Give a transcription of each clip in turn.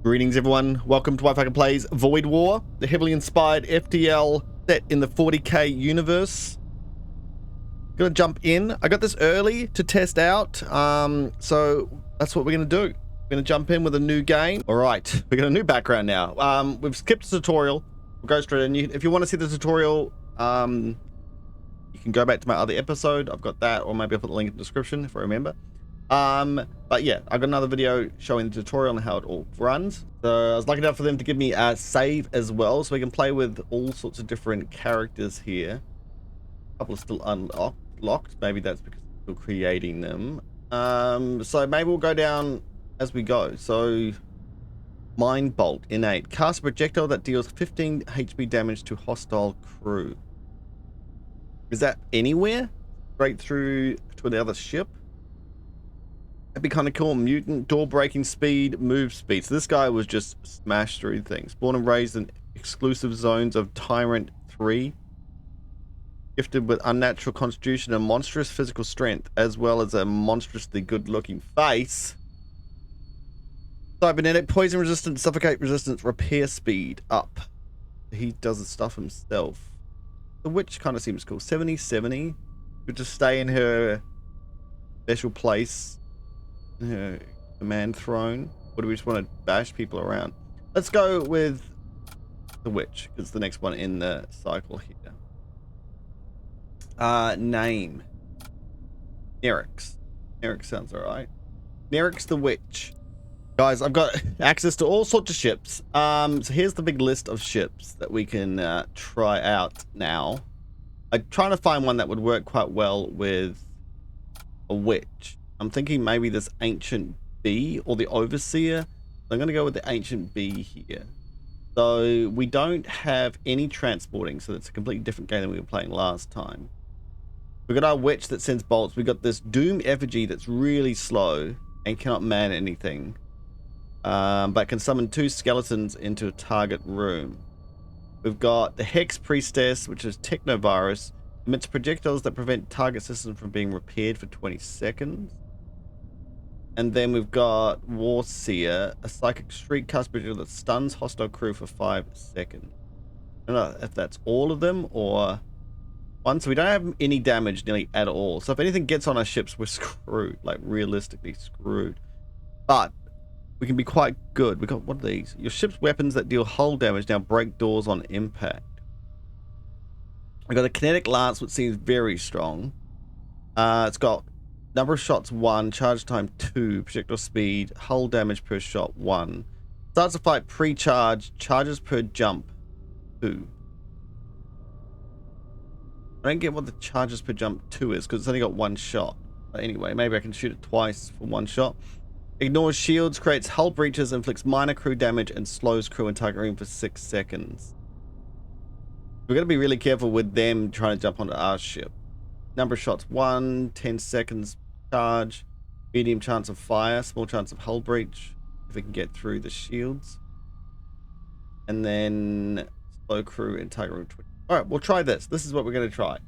Greetings everyone, welcome to WhiteFalconplays Void War, the heavily inspired FTL set in the 40k universe. Gonna jump in. I got this early to test out, so that's what we're gonna do. We're gonna jump in with a new game. Alright, we got a new background now. We've skipped the tutorial. We'll go straight in. If you want to see the tutorial, you can go back to my other episode. I've got that, or maybe I'll put the link in the description if I remember. But yeah, I got another video showing the tutorial on how it all runs. So I was lucky enough for them to give me a save as well, so we can play with all sorts of different characters here. A couple are still unlocked. Maybe that's because we're still creating them. So maybe we'll go down as we go. So Mind Bolt, innate. Cast a projectile that deals 15 HP damage to hostile crew. Is that anywhere? Straight through to another ship? That'd be kind of cool. Mutant, door breaking speed, move speed. So this guy was just smashed through things. Born and raised in exclusive zones of Tyrant 3. Gifted with unnatural constitution and monstrous physical strength, as well as a monstrously good looking face. Cybernetic, poison resistance, suffocate resistance, repair speed up. He does the stuff himself. The witch kind of seems cool. 70-70. Could just stay in her special place. Her command throne, or do we just want to bash people around? Let's go with the witch, because it's the next one in the cycle here. Name Nerix. Nerix sounds alright. Nerix the witch. Guys, I've got access to all sorts of ships. So here's the big list of ships that we can try out now. I'm trying to find one that would work quite well with a witch. I'm thinking maybe this Ancient Bee or the Overseer. I'm going to go with the Ancient Bee here. So we don't have any transporting, so it's a completely different game than we were playing last time. We've got our witch that sends bolts. We've got this Doom Effigy that's really slow and cannot man anything, but can summon 2 skeletons into a target room. We've got the Hex Priestess, which is Technovirus. Emits projectiles that prevent target systems from being repaired for 20 seconds. And then we've got Warseer, a psychic streak cast projectile that stuns hostile crew for 5 seconds. I don't know if that's all of them or one. So we don't have any damage nearly at all. So if anything gets on our ships, we're screwed. Like, realistically screwed. But we can be quite good. We got, what are these? Your ship's weapons that deal hull damage now break doors on impact. We got a kinetic lance, which seems very strong. It's got number of shots 1, charge time 2, projectile speed, hull damage per shot 1. Starts a fight pre-charge, charges per jump 2. I don't get what the charges per jump 2 is because it's only got 1 shot. But anyway, maybe I can shoot it twice for 1 shot. Ignores shields, creates hull breaches, inflicts minor crew damage, and slows crew in target room for 6 seconds. We're going to be really careful with them trying to jump onto our ship. Number of shots 1, 10 seconds charge, medium chance of fire, small chance of hull breach if we can get through the shields, and then slow crew in target room 20. Alright, we'll try this. This is what we're going to try.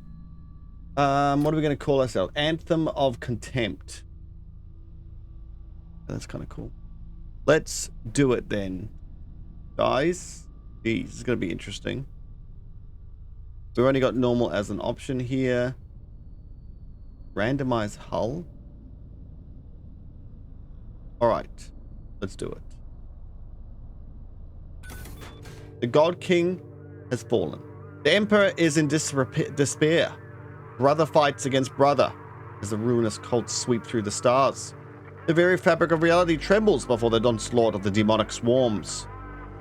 What are we going to call ourselves? Anthem of Contempt. That's kind of cool. Let's do it then, guys. Jeez, this is going to be interesting. We've only got normal as an option here. Randomize hull. Alright, let's do it. The God King has fallen. The Emperor is in despair. Brother fights against brother as the ruinous cults sweep through the stars. The very fabric of reality trembles before the onslaught of the demonic swarms.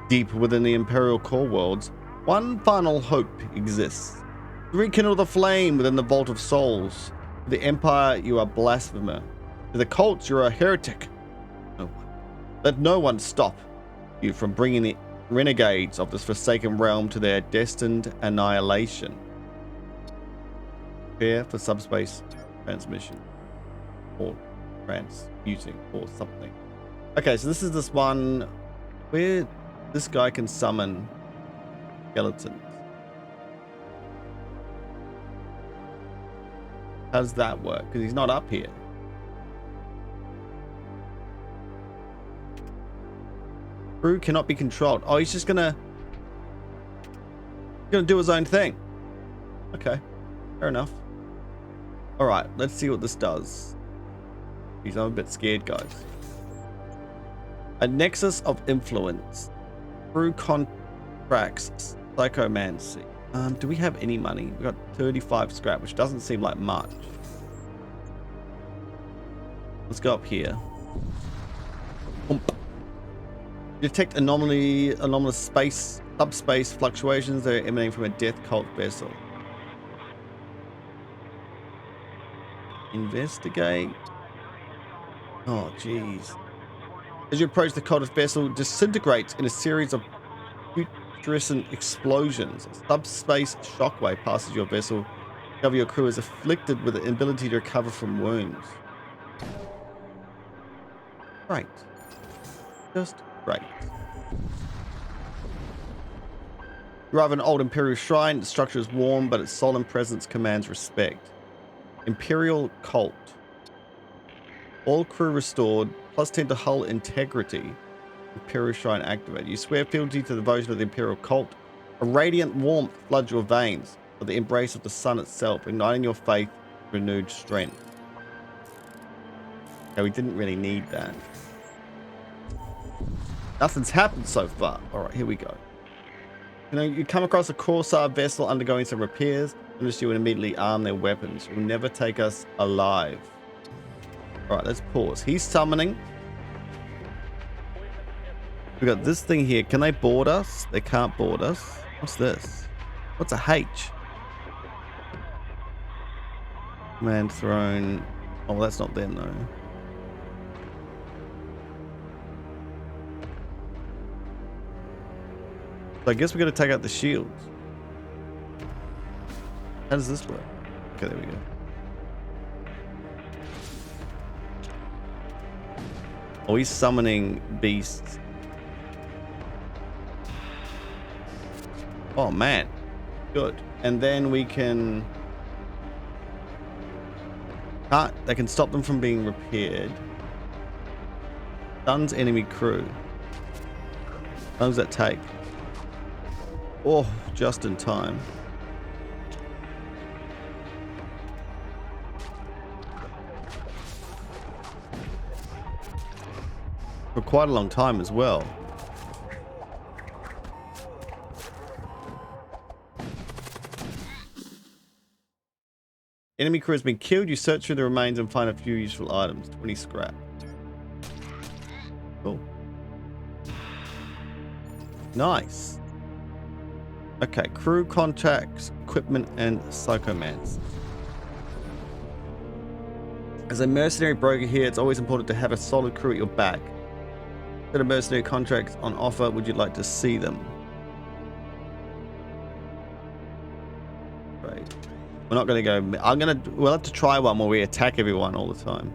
Deep within the Imperial core worlds, one final hope exists. To rekindle the flame within the vault of souls. To the Empire, you are blasphemer. To the cults, you're a heretic. No. Let no one stop you from bringing the renegades of this forsaken realm to their destined annihilation. Prepare for subspace transmission. Or transmuting or something. Okay, so this is this one where this guy can summon skeletons. How does that work? Because he's not up here. Crew cannot be controlled. Oh, he's just gonna do his own thing. Okay, fair enough. All right, let's see what this does. Jeez, I'm a bit scared, guys. A nexus of influence. Crew contracts psychomancy. Do we have any money? We got 35 scrap, which doesn't seem like much. Let's go up here. Detect anomalous subspace fluctuations that are emanating from a death cult vessel. Investigate. Oh, jeez. As you approach, the cultist vessel disintegrates in a series of putrescent explosions. A subspace shockwave passes your vessel. Discover your crew is afflicted with the inability to recover from wounds. Great. Just great. You arrive at an old Imperial shrine. The structure is warm, but its solemn presence commands respect. Imperial cult. All crew restored, plus 10 to hull integrity. Imperial shrine activated. You swear fealty to the devotion of the Imperial cult. A radiant warmth floods your veins, like the embrace of the sun itself, igniting your faith with renewed strength. Okay, we didn't really need that. Nothing's happened so far. All right, here we go. You come across a Corsair vessel undergoing some repairs. Unless you would immediately arm their weapons. You'll never take us alive. All right, let's pause. He's summoning. We got this thing here. Can they board us? They can't board us. What's this? What's a H? Command throne. Oh, that's not them though. So I guess we got to take out the shields. How does this work? Okay, there we go. Oh, he's summoning beasts. Oh man, good. And then we can. They can stop them from being repaired. Stuns enemy crew. How long does that take? Oh, just in time. For quite a long time as well. Enemy crew has been killed. You search through the remains and find a few useful items. 20 scrap. Cool. Nice. Okay, crew contacts, equipment, and psychomance. As a mercenary broker here, it's always important to have a solid crew at your back. Set of mercenary contracts on offer. Would you like to see them? Right. We're not going to go. We'll have to try one where we attack everyone all the time.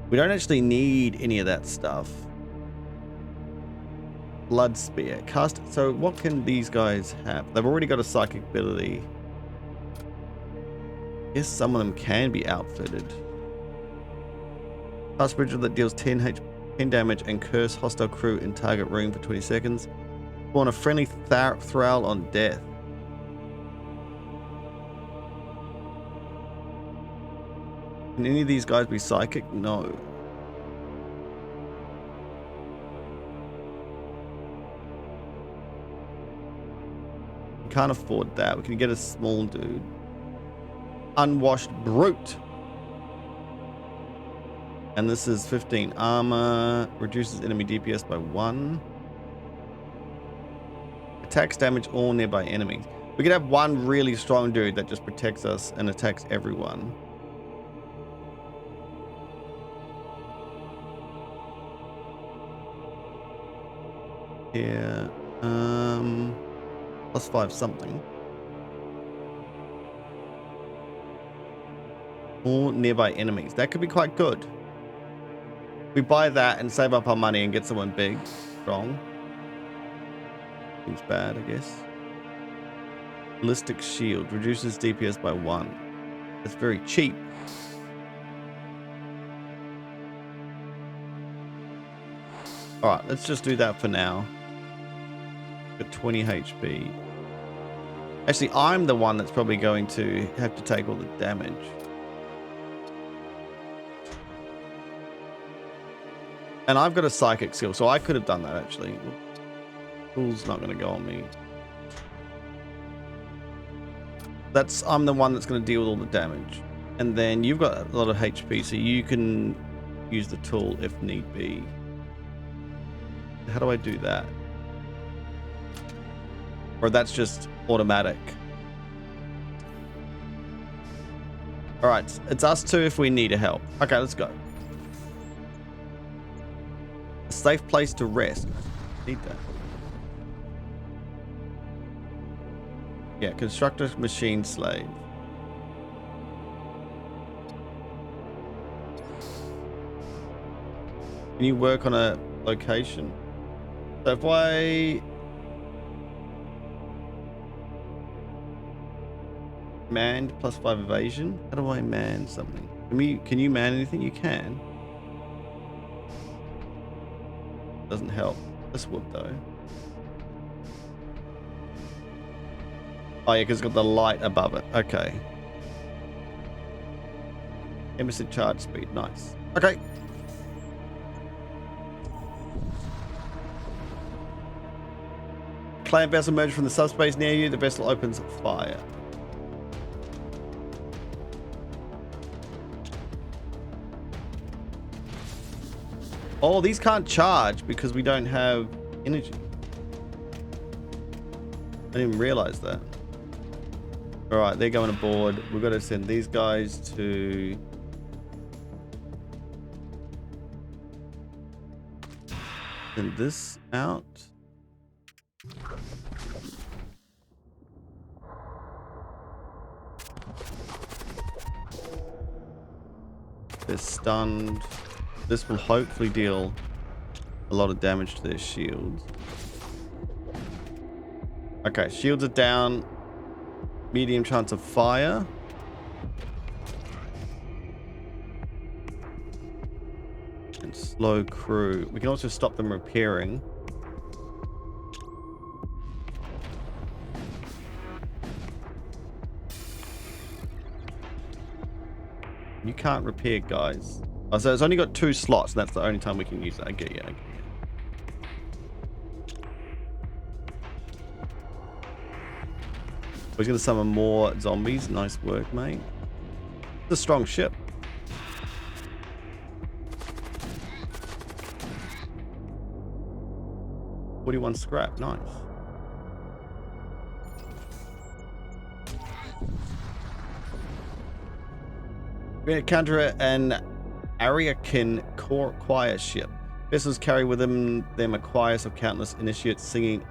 We don't actually need any of that stuff. Blood spear. Cast. So what can these guys have? They've already got a psychic ability. I guess some of them can be outfitted. Cast bridge that deals 10 damage and curse hostile crew in target room for 20 seconds. Spawn a friendly thrall on death. Can any of these guys be psychic? No. We can't afford that. We can get a small dude. Unwashed brute. And this is 15 armor. Reduces enemy DPS by 1. Attacks damage all nearby enemies. We could have one really strong dude that just protects us and attacks everyone. Yeah. +5 something. All nearby enemies. That could be quite good. We buy that and save up our money and get someone big, strong. Seems bad, I guess. Ballistic shield reduces DPS by 1. That's very cheap. All right, let's just do that for now. Got 20 HP. Actually, I'm the one that's probably going to have to take all the damage. And I've got a psychic skill, so I could have done that actually. Fool's not going to go on me. I'm the one that's going to deal with all the damage. And then you've got a lot of HP, so you can use the tool if need be. How do I do that? Or that's just automatic. All right, it's us two if we need help. Okay, let's go. A safe place to rest. Need that. Yeah, construct a machine slave. Can you work on a location? So if I manned +5 evasion, how do I man something? Can you man anything? You can. Doesn't help. This would though. Oh yeah, because it's got the light above it. Okay. Emissary charge speed. Nice. Okay. Clan vessel emerged from the subspace near you. The vessel opens fire. Oh, these can't charge because we don't have energy. I didn't even realize that. All right, they're going aboard. We've got to send these guys to... Send this out. They're stunned. This will hopefully deal a lot of damage to their shields. Okay, shields are down. Medium chance of fire. And slow crew. We can also stop them repairing. You can't repair, guys. Oh, so it's only got 2 slots, and that's the only time we can use it. I get you. We're going to summon more zombies. Nice work, mate. It's a strong ship. $41 scrap. Nice. We're going to counter an Ariakin choir ship. Vessels carry within them a choirs of countless initiates singing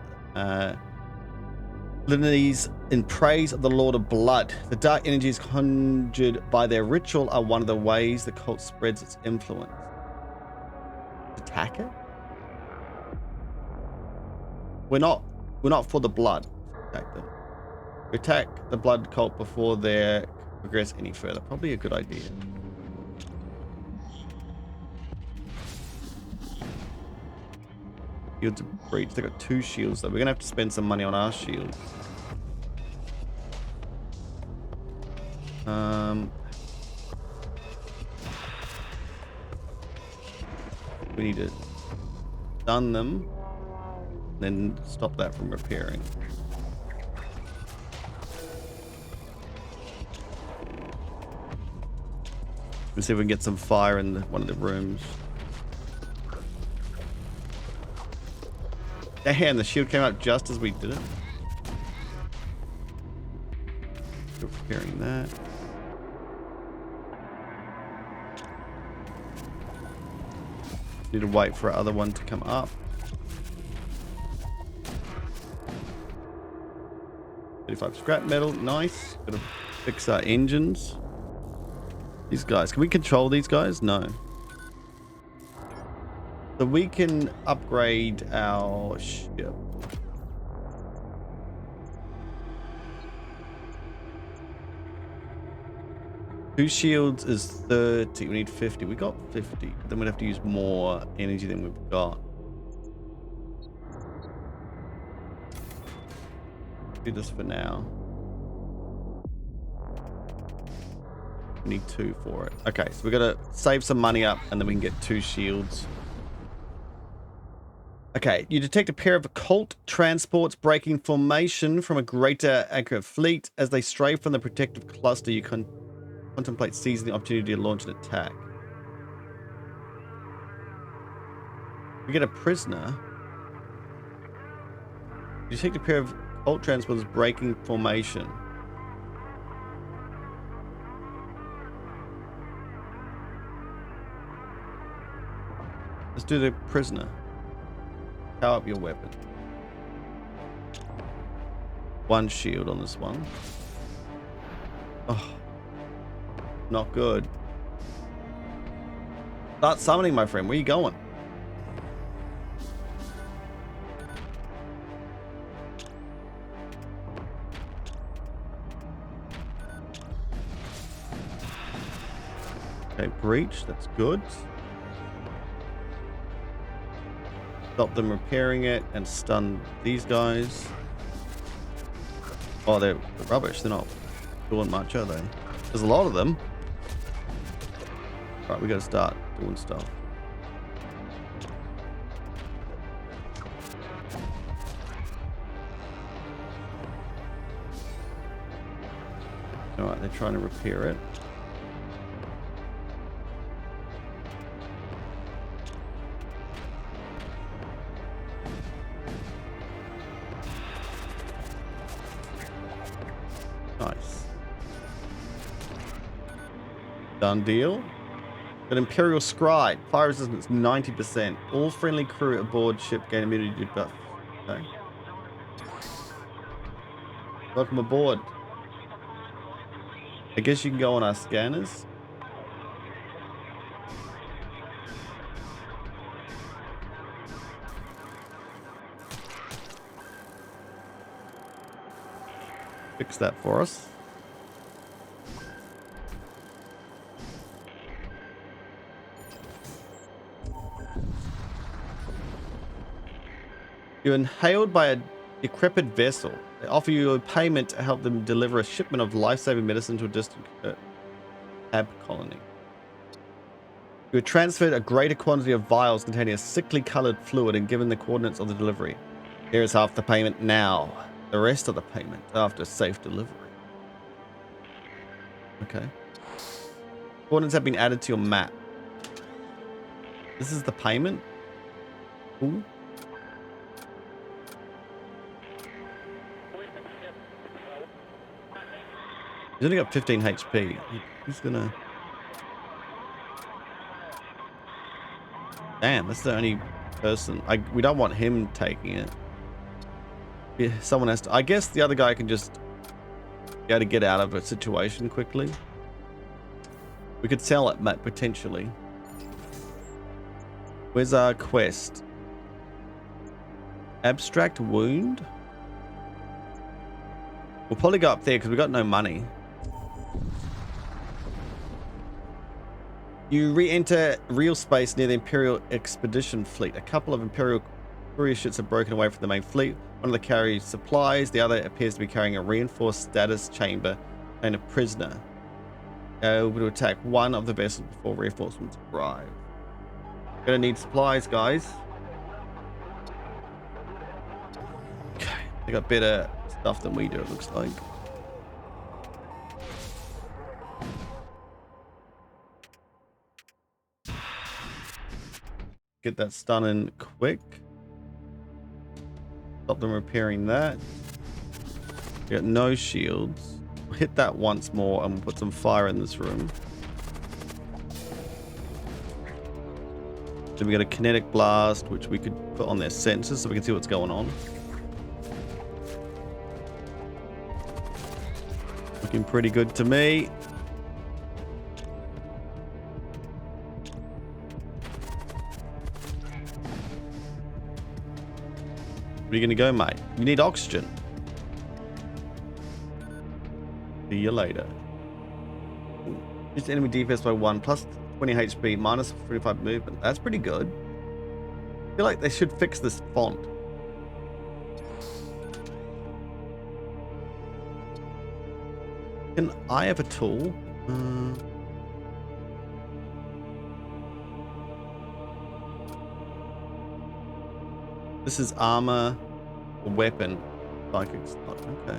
litanies in praise of the Lord of Blood. The dark energies conjured by their ritual are one of the ways the cult spreads its influence. Attack it? We're not for the blood. Attack them. We attack the blood cult before they progress any further. Probably a good idea. Shields of breach. They got 2 shields though. We're gonna have to spend some money on our shields. We need to stun them, then stop that from repairing. Let's see if we can get some fire in one of the rooms. Damn, the shield came out just as we did it. We're repairing that. Need to wait for our other one to come up. 35 scrap metal, nice. Gotta fix our engines. These guys, can we control these guys? No. So we can upgrade our ship. Two shields is 30. We need 50. We got 50. Then we'd have to use more energy than we've got. Do this for now. We need 2 for it. Okay, so we gotta save some money up and then we can get 2 shields. Okay, you detect a pair of occult transports breaking formation from a greater anchor fleet. As they stray from the protective cluster, you contemplate seizing the opportunity to launch an attack. We get a prisoner. You detect a pair of occult transporters breaking formation. Let's do the prisoner. Power up your weapon. 1 shield on this one. Oh, not good. Start summoning, my friend. Where are you going? Okay, breach. That's good. Stop them repairing it and stun these guys. Oh, they're rubbish. They're not doing much, are they? There's a lot of them. All right, we got to start doing stuff. All right, they're trying to repair it. Nice. Done deal. An Imperial scribe. Fire resistance 90%. All friendly crew aboard ship gain immunity buff. Okay. Welcome aboard. I guess you can go on our scanners. Fix that for us. You're inhaled by a decrepit vessel. They offer you a payment to help them deliver a shipment of life-saving medicine to a distant cab colony. You are transferred a greater quantity of vials containing a sickly colored fluid and given the coordinates of the delivery. Here is half the payment now. The rest of the payment after safe delivery. Okay. Coordinates have been added to your map. This is the payment? Ooh. He's only got 15 HP. He's gonna... Damn, that's the only person. We don't want him taking it. Yeah, someone has to... I guess the other guy can just be able to get out of a situation quickly. We could sell it, Matt, potentially. Where's our quest? Abstract wound? We'll probably go up there because we got no money. You re-enter real space near the Imperial expedition fleet. A couple of Imperial courier ships are broken away from the main fleet. One of them carries supplies. The other appears to be carrying a reinforced status chamber and a prisoner. Able to attack one of the vessels before reinforcements arrive. Gonna need supplies, guys. Okay, they got better stuff than we do, it looks like. Get that stunning quick. Stop them repairing that. We got no shields. We'll hit that once more and we'll put some fire in this room. Then we got a kinetic blast, which we could put on their sensors so we can see what's going on. Looking pretty good to me. Where are you gonna go, mate? You need oxygen. See you later. Just enemy defense by 1, plus 20 HP, minus 45 movement. That's pretty good. I feel like they should fix this font. Can I have a tool? This is armor, a weapon, psychic slot. Okay.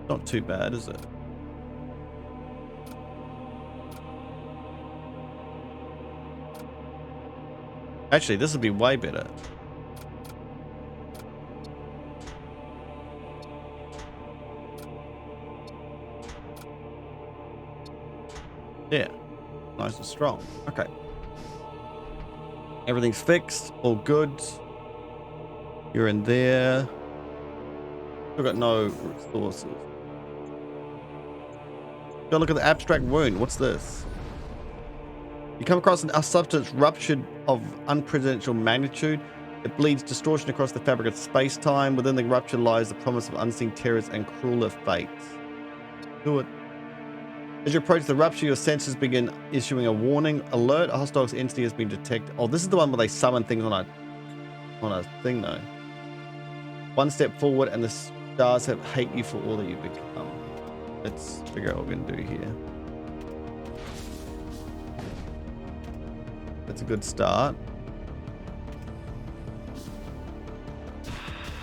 Not too bad, is it? Actually, this would be way better. Yeah, nice and strong. Okay. Everything's fixed, all good. You're in there. We've got no resources. Go look at the abstract wound. What's this? You come across a substance ruptured of unprecedented magnitude. It bleeds distortion across the fabric of space-time. Within the rupture lies the promise of unseen terrors and crueler fates. Do it. As you approach the rupture, your senses begin issuing a warning. Alert, a hostile entity has been detected. Oh, this is the one where they summon things on a thing, though. One step forward and the stars hate you for all that you become. Let's figure out what we're going to do here. That's a good start.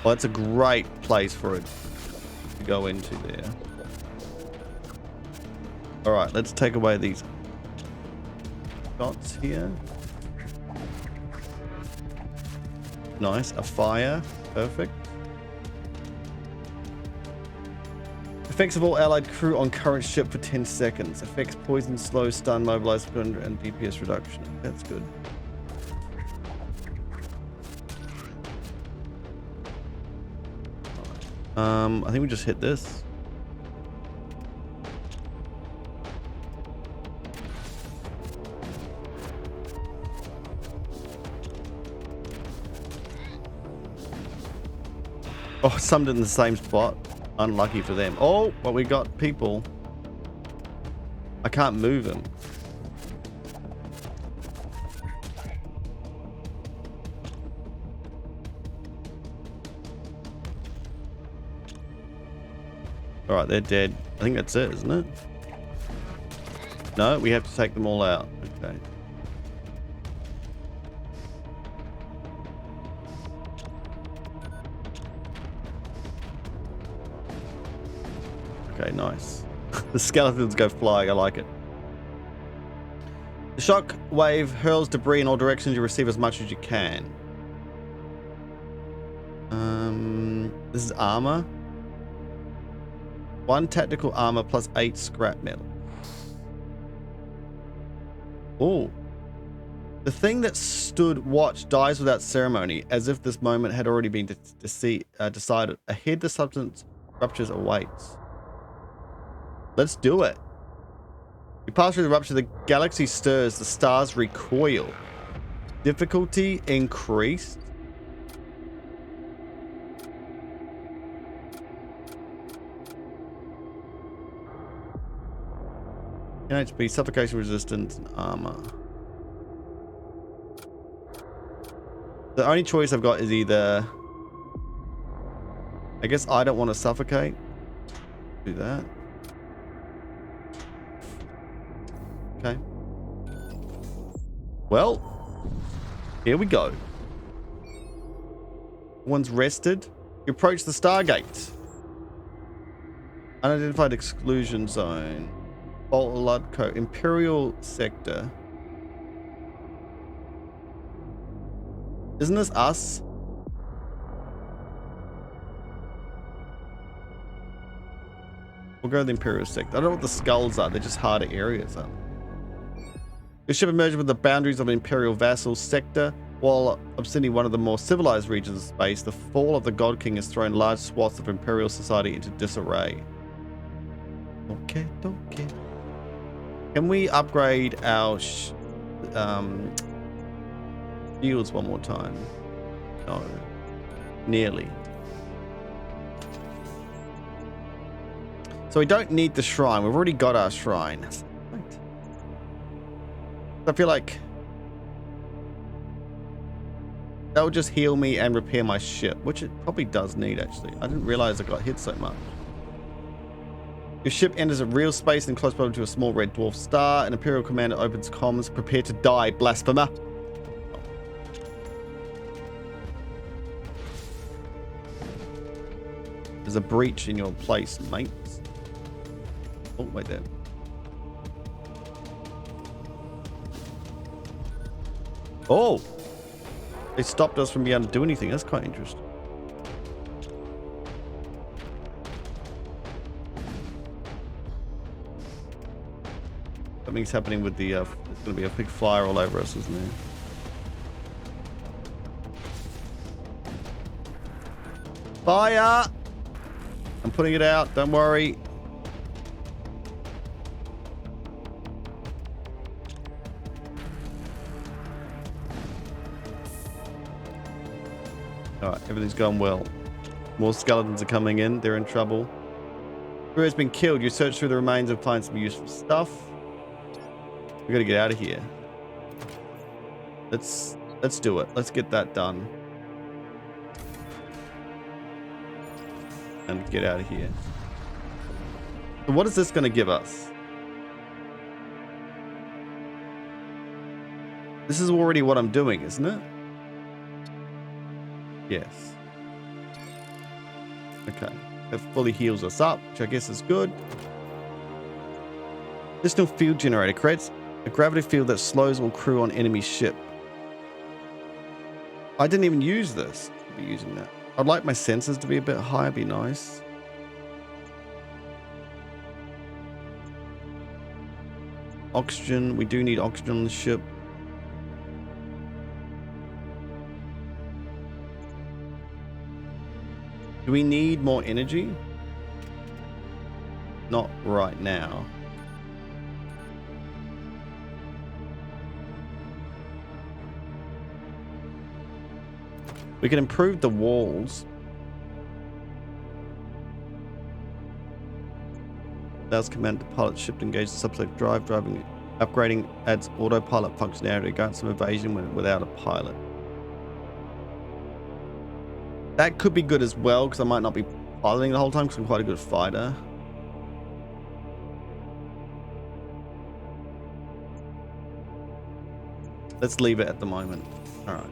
Well, that's a great place for it to go into there. All right, let's take away these dots here. Nice, a fire, perfect. Effects of all allied crew on current ship for 10 seconds. Effects poison, slow, stun, mobilize, and DPS reduction. That's good. I think we just hit this. Oh, summed it in the same spot. Unlucky for them. Oh, but we got people. I can't move them. All right, they're dead. I think that's it, isn't it? No, we have to take them all out. Okay. Okay, nice. The skeletons go flying. I like it. The shock wave hurls debris in all directions. You receive as much as you can. This is armor. 1 tactical armor plus 8 scrap metal. Oh. The thing that stood watch dies without ceremony, as if this moment had already been decided. Ahead, the substance ruptures awaits. Let's do it. You pass through the rupture, the galaxy stirs, the stars recoil. Difficulty increased. HP, suffocation resistance, and armor. The only choice I've got is either... I guess I don't want to suffocate. Do that. Okay. Well, here we go. One's rested. You approach the Stargate. Unidentified exclusion zone. Ludco. Imperial sector. Isn't this us? We'll go to the Imperial sector. I don't know what the skulls are. They're just harder areas, aren't they? Your ship emerged with the boundaries of an Imperial vassal sector. While obscene one of the more civilized regions of space, the fall of the God King has thrown large swaths of Imperial society into disarray. Okay. Can we upgrade our shields one more time? No. Nearly. So we don't need the shrine. We've already got our shrine. Right. I feel like That will just heal me and repair my ship, which it probably does need, actually. I didn't realize it got hit so much. Your ship enters a real space in close proximity to a small red dwarf star. An Imperial commander opens comms. Prepare to die, blasphemer. There's a breach in your place, mates. Oh, wait there. Oh! They stopped us from being able to do anything. That's quite interesting. Something's happening with the, there's going to be a big flyer all over us, isn't there? Fire! I'm putting it out, don't worry. Alright, everything's going well. More skeletons are coming in, they're in trouble. Crew has been killed. You search through the remains and find some useful stuff. We gotta get out of here. Let's do it. Let's get that done. And get out of here. So what is this going to give us? This is already what I'm doing, isn't it? Yes. Okay. That fully heals us up, which I guess is good. Additional field generator creates a gravity field that slows all crew on enemy ship. I didn't even use this. I'll be using that. I'd like my sensors to be a bit higher, be nice. Oxygen, we do need oxygen on the ship. Do we need more energy? Not right now. We can improve the walls. Allows command to pilot ship to engage the subspace drive. Upgrading adds autopilot functionality against some evasion without a pilot. That could be good as well, because I might not be piloting the whole time because I'm quite a good fighter. Let's leave it at the moment. All right.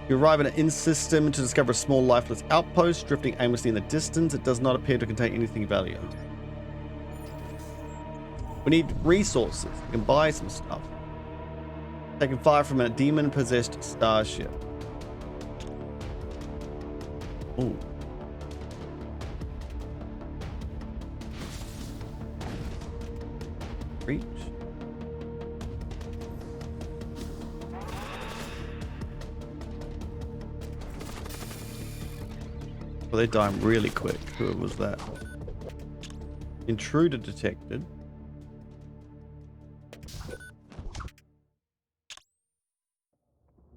You arrive at an in-system to discover a small lifeless outpost drifting aimlessly in the distance. It does not appear to contain anything valuable. We need resources. We can buy some stuff. Taking fire from a demon-possessed starship. Ooh. Reach. Well, they're dying really quick. Who was that? Intruder detected.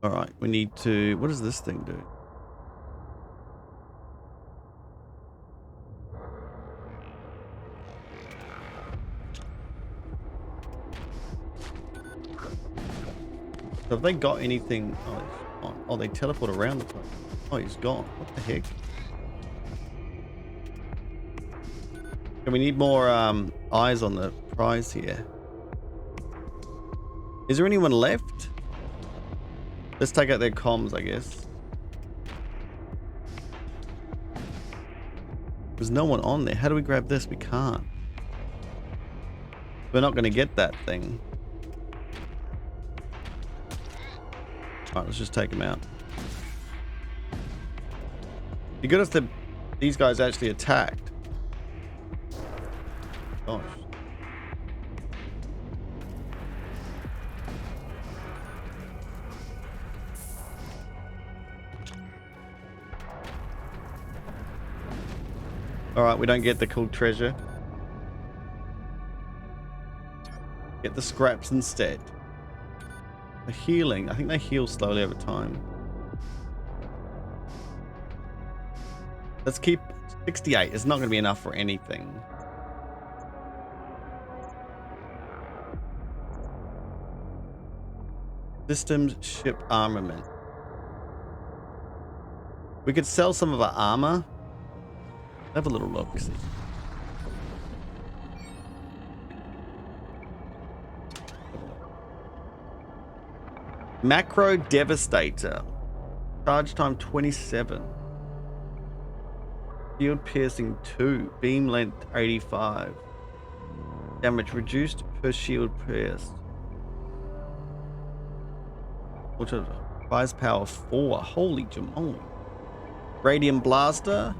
All right, we need to... What does this thing do? So have they got anything? Oh, he's gone. Oh, they teleport around the place. Oh, he's gone. What the heck? And we need more eyes on the prize here. Is there anyone left? Let's take out their comms, I guess. There's no one on there. How do we grab this? We can't. We're not going to get that thing. Alright, let's just take them out. Be good if these guys actually attacked. Gosh. Alright, we don't get the cool treasure. Get the scraps instead. The healing. I think they heal slowly over time. Let's keep 68. It's not going to be enough for anything. Systems, ship armament. We could sell some of our armor. Have a little look, see. Macro Devastator. Charge time 27. Shield piercing 2. Beam length 85. Damage reduced per shield pierced. Prize power 4. Holy jamon. Radiant Blaster.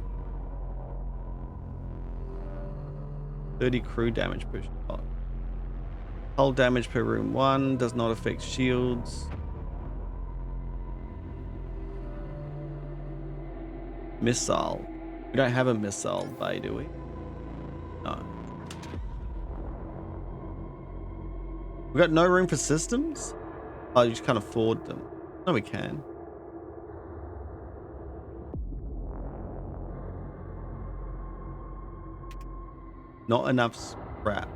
30 crew damage per shot. Hull damage per room 1. Does not affect shields. Missile. We don't have a missile bay, do we? No. We got no room for systems? Oh, you just can't afford them. No, we can. Not enough scrap.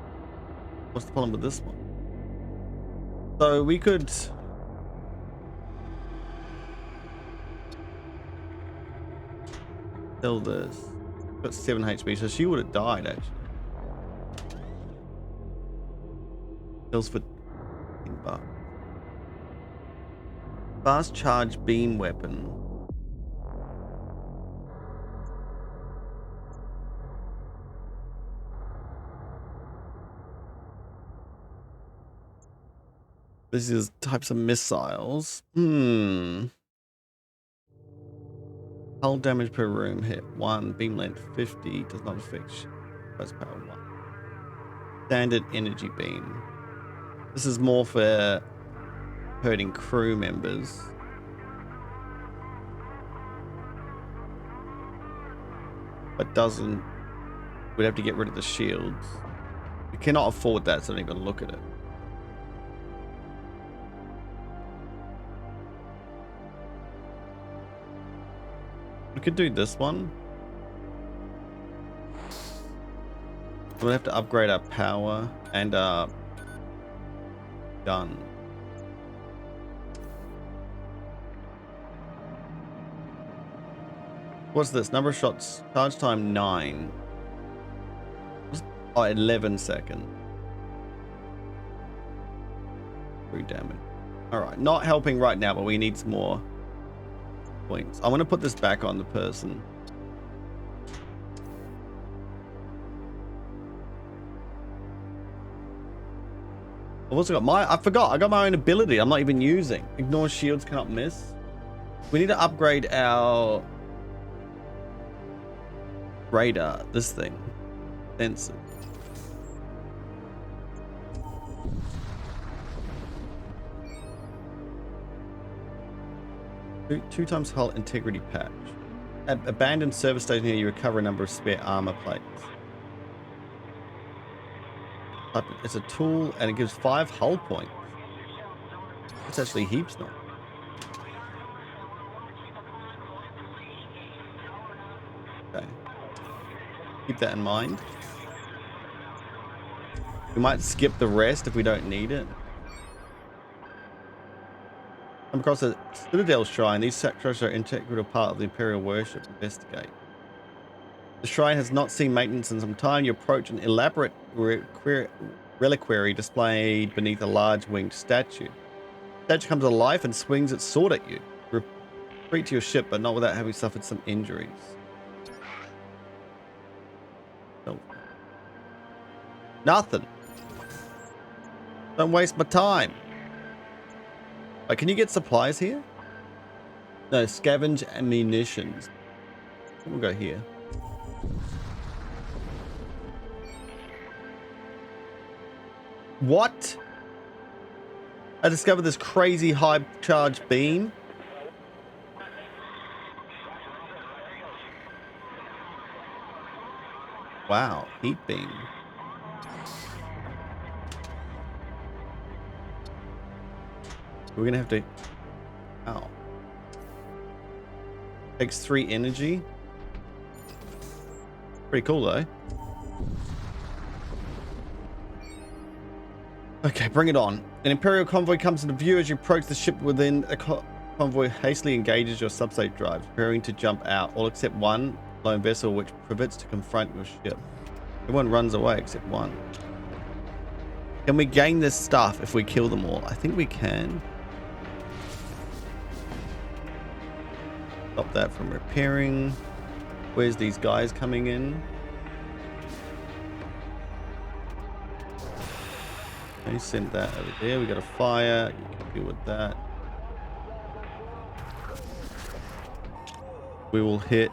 What's the problem with this one? So we could... sell this. Got 7 HP, so she would have died actually. Kills for $10. Fast charge beam weapon. This is types of missiles. Hull damage per room hit 1. Beam length 50. Does not affect prize power 1. Standard energy beam. This is more for hurting crew members. But doesn't... we'd have to get rid of the shields. We cannot afford that, so don't even look at it. We could do this one. We'll have to upgrade our power and our gun. What's this? Number of shots. Charge time 9. Oh, 11 seconds. 3 damage. Alright, not helping right now, but we need some more points. I'm going to put this back on the person. I've also got I forgot, I got my own ability I'm not even using. Ignore shields, cannot miss. We need to upgrade our radar, this thing. Sensor. Two times hull integrity patch. At abandoned service station here, you recover a number of spare armor plates. It's a tool and it gives 5 hull points. It's actually heaps now. Okay. Keep that in mind. We might skip the rest if we don't need it. Come across a Citadel shrine. These shrines are an integral part of the Imperial worship. Investigate. The shrine has not seen maintenance in some time. You approach an elaborate reliquary displayed beneath a large winged statue. The statue comes to life and swings its sword at you. Retreat to your ship, but not without having suffered some injuries. Oh. Nothing. Don't waste my time. Wait, can you get supplies here? No, scavenge ammunitions. We'll go here. What? I discovered this crazy high charge beam. Wow, heat beam. We're gonna have to... Ow. Takes 3 energy. Pretty cool though. Okay, bring it on. An Imperial convoy comes into view as you approach the ship. Within a convoy hastily engages your subspace drives, preparing to jump out, all except one lone vessel which pivots to confront your ship. Everyone runs away except one. Can we gain this stuff if we kill them all? I think we can. Stop that from repairing. Where's these guys coming in? Okay, send that over there. We got a fire. You can deal with that. We will hit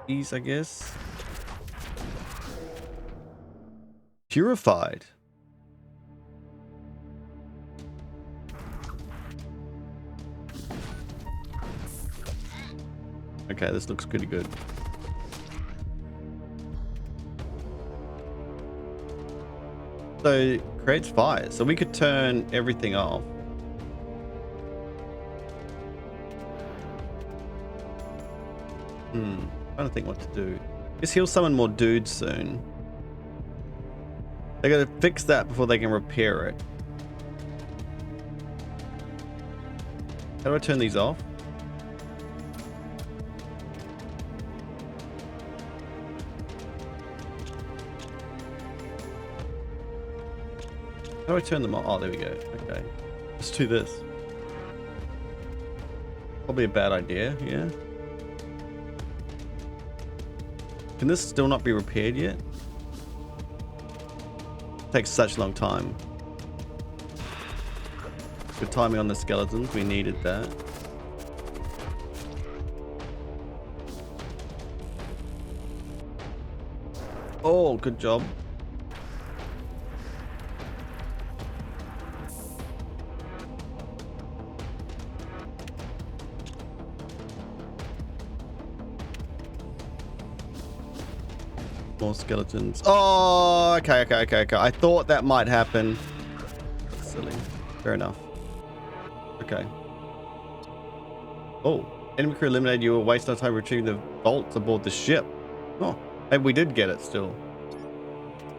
these, I guess. Purified. Okay, this looks pretty good. So it creates fire. So we could turn everything off. Trying to think what to do. Just he'll summon more dudes soon. They gotta fix that before they can repair it. How do I turn these off? How do I turn them on? Oh, there we go. Okay. Let's do this. Probably a bad idea, yeah. Can this still not be repaired yet? It takes such a long time. Good timing on the skeletons. We needed that. Oh, good job. More skeletons. Oh, okay. I thought that might happen. That's silly. Fair enough. Okay. Oh, enemy crew eliminated. You were wasting time retrieving the bolts aboard the ship. Oh, maybe we did get it still.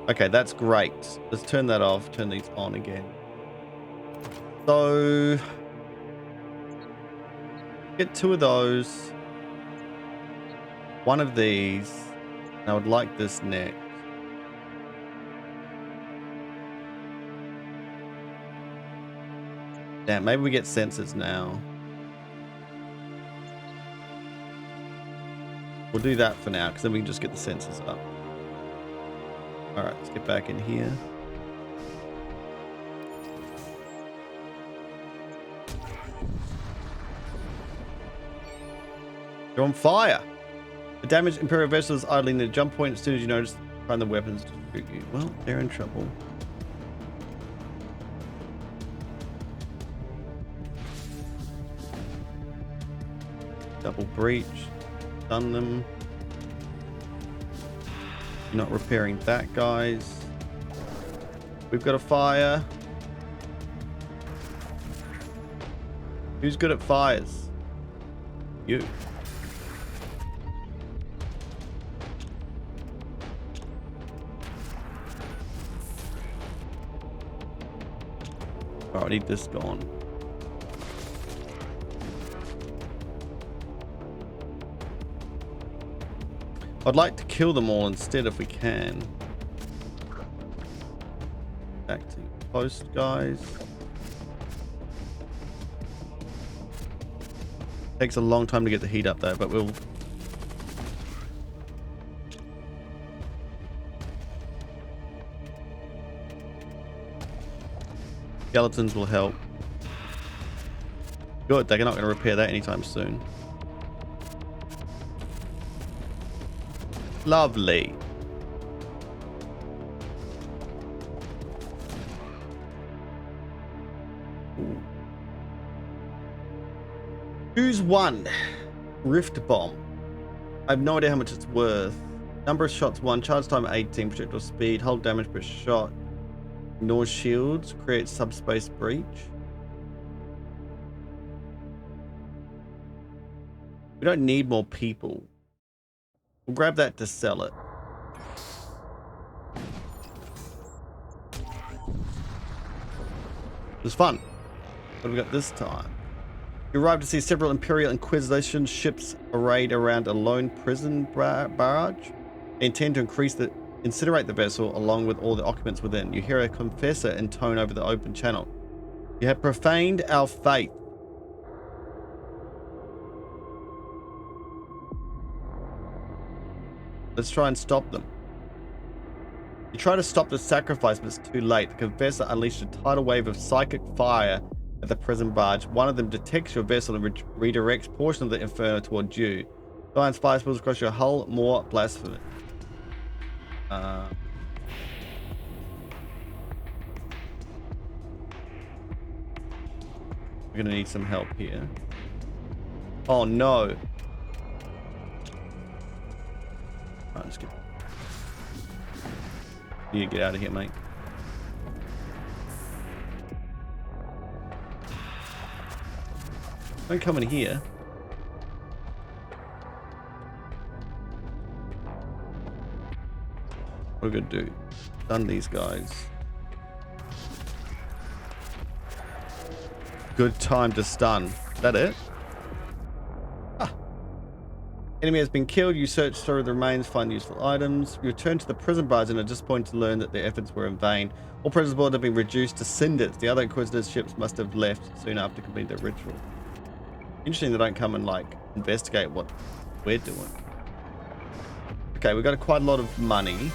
Okay, that's great. Let's turn that off. Turn these on again. So, get 2 of those. 1 of these. I would like this next. Damn, maybe we get sensors now. We'll do that for now, because then we can just get the sensors up. Alright, let's get back in here. You're on fire! The damaged Imperial vessel is idling near the jump point. As soon as you notice, find the weapons to shoot you. Well, they're in trouble. Double breach. Stun them. You're not repairing that, guys. We've got a fire. Who's good at fires? You. Oh, I need this gone. I'd like to kill them all instead if we can. Back to post, guys. Takes a long time to get the heat up though, but we'll... Skeletons will help. Good, they're not going to repair that anytime soon. Lovely. Ooh. Choose one. Rift bomb. I have no idea how much it's worth. Number of shots 1, charge time 18, projectile speed, hull damage per shot. Ignore shields, create subspace breach. We don't need more people. We'll grab that to sell it. It was fun. What have we got this time? You arrived to see several Imperial Inquisition ships arrayed around a lone prison barrage. They intend to incinerate the vessel along with all the occupants within. You hear a confessor intone over the open channel. You have profaned our faith. Let's try and stop them. You try to stop the sacrifice, but it's too late. The confessor unleashed a tidal wave of psychic fire at the prison barge. One of them detects your vessel and redirects portion of the inferno towards you. Science fire spills across your hull. More blasphemy. We're gonna need some help here. Oh no. Alright, let's get. You get out of here, mate. Don't come in here. What are we gonna do? Stun these guys. Good time to stun. Is that it? Ah. Enemy has been killed. You search through the remains, find useful items. You return to the prison barge and are disappointed to learn that their efforts were in vain. All prisoners aboard have been reduced to cinders. The other Inquisitor's ships must have left soon after completing their ritual. Interesting they don't come and like investigate what we're doing. Okay, we've got quite a lot of money.